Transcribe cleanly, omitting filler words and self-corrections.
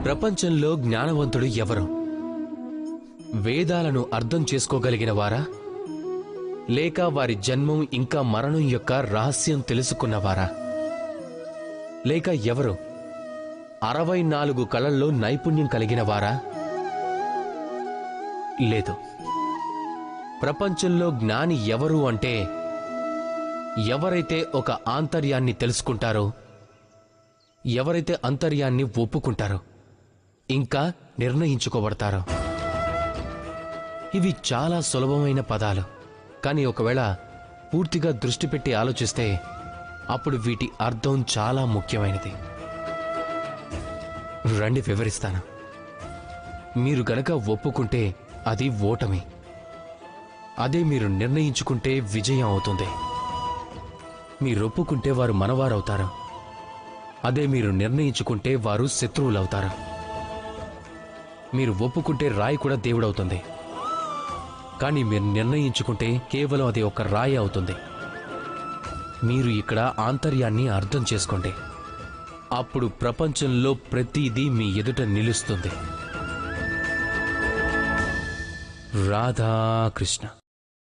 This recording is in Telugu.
ప్రపంచంలో జ్ఞానవంతుడు ఎవరు? వేదాలను అర్థం చేసుకోగలిగిన వారా, లేక వారి జన్మం ఇంకా మరణం యొక్క రహస్యం తెలుసుకున్నవారా? లేక ఎవరు 64 కళల్లో నైపుణ్యం కలిగిన వారా? లేదు. ప్రపంచంలో జ్ఞాని ఎవరు అంటే ఎవరైతే ఒక ఆంతర్యాన్ని తెలుసుకుంటారో, ఎవరైతే అంతర్యాన్ని ఒప్పుకుంటారో, ఇంకా నిర్ణయించుకోబడతారో. ఇవి చాలా సులభమైన పదాలు, కానీ ఒకవేళ పూర్తిగా దృష్టి పెట్టి ఆలోచిస్తే అప్పుడు వీటి అర్థం చాలా ముఖ్యమైనది. రండి వివరిస్తాను. మీరు గనక ఒప్పుకుంటే అది ఓటమి, అదే మీరు నిర్ణయించుకుంటే విజయం అవుతుంది. మీరు ఒప్పుకుంటే వారు మనవారవుతారు, అదే మీరు నిర్ణయించుకుంటే వారు శత్రువులవుతారు. మీరు ఒప్పుకుంటే రాయి కూడా దేవుడవుతుంది, కానీ మీరు నిర్ణయించుకుంటే కేవలం అది ఒక రాయి అవుతుంది. మీరు ఇక్కడ ఆంతర్యాన్ని అర్థం చేసుకోండి, అప్పుడు ప్రపంచంలో ప్రతిదీ మీ ఎదుట నిలుస్తుంది. రాధాకృష్ణ.